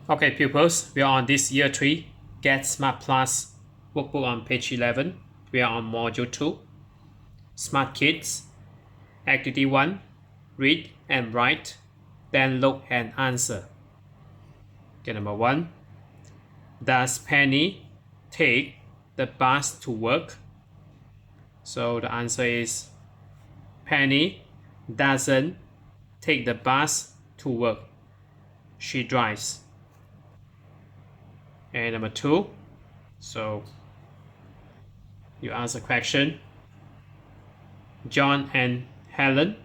Okay, pupils, we are on this year 3 Get Smart Plus workbook on page 11. We are on module 2. Smart Kids. Activity 1. Read and write, then look and answer. Okay, number 1. Does Penny take the bus to work? So the answer is Penny doesn't take the bus to work. She drives. And number 2. So you answer question. John and Helen,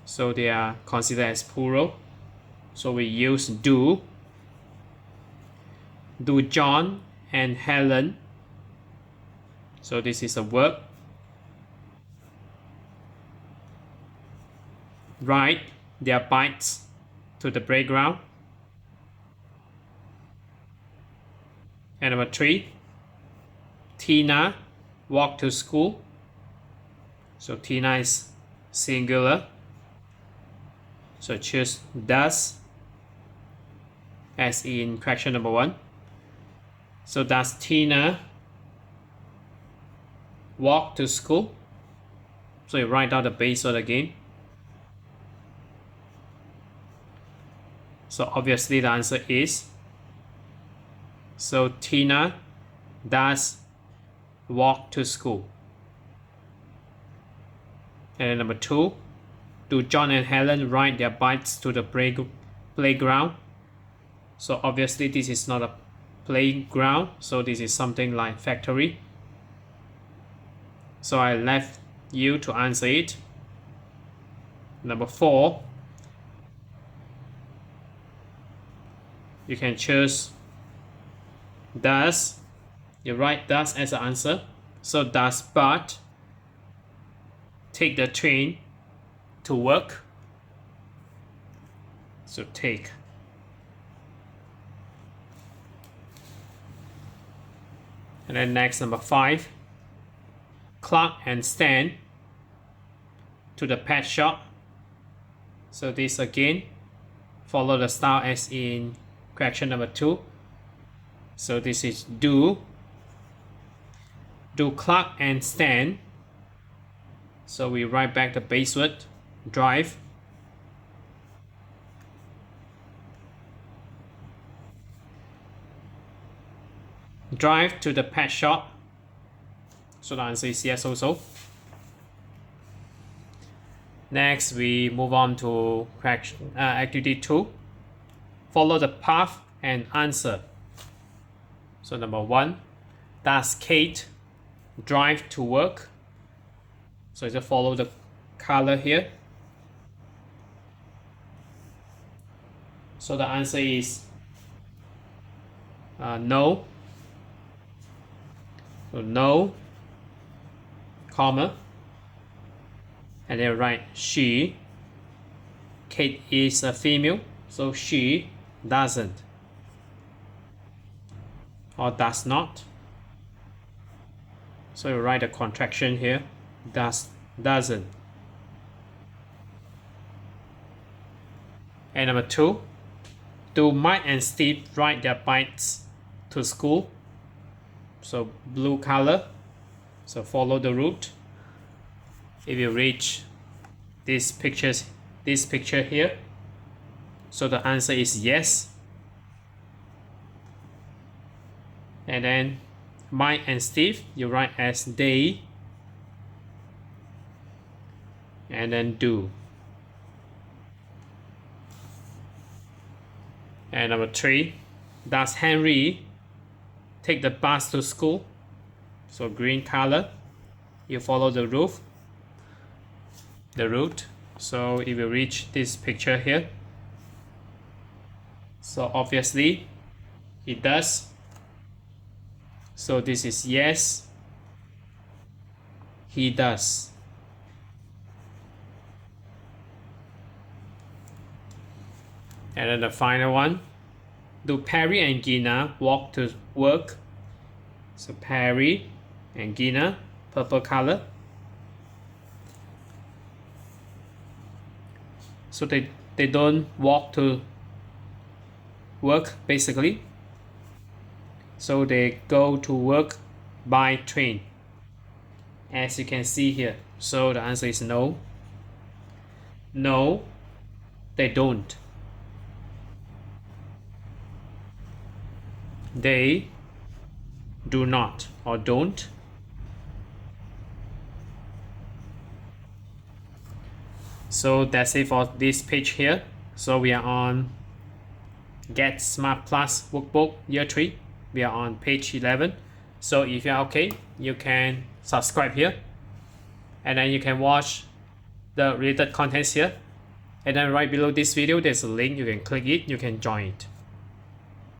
so they are considered as plural, so we use do. Do John and Helen, so this is a verb. Ride their bikes to the playground. And number 3, Tina walk to school, so Tina is singular, so choose does as in question number 1. So does Tina walk to school? So you write out the base word again. So obviously the answer is, so Tina does walk to school. And number 2, do John and Helen ride their bikes to the playground? So obviously this is not a playground, so this is something like factory. So I left you to answer it. Number 4, you can choose does. You write does as an answer. So does Bart take the train to work? So take. And then next, number 5, Clark and Stan to the pet shop. So this again follow the style as in question number 2. So this is do. Do Clark and Stan. So we write back the base word, drive. Drive to the pet shop. So the answer is yes also. Next, we move on to activity 2. Follow the path and answer. So number 1, does Kate drive to work? So just follow the color here. So the answer is no. So no, comma, and then write she. Kate is a female, so she doesn't or does not. So you write a contraction here, doesn't. And number 2, do Mike and Steve ride their bikes to school? So blue color, so follow the route. If you reach this picture here, so the answer is yes. And then Mike and Steve, you write as they, and then do. And number 3, does Henry take the bus to school? So green color, you follow the route. So if you reach this picture here, so obviously it does. So this is yes, he does. And then the final one, do Perry and Gina walk to work? So Perry and Gina, purple color. So they don't walk to work basically. So they go to work by train, as you can see here. So the answer is no. No, they don't. They do not or don't. So that's it for this page here. So we are on Get Smart Plus Workbook Year 3. We are on page 11. So if you are okay, you can subscribe here. And then you can watch the related contents here. And then right below this video, there's a link. You can click it. You can join it.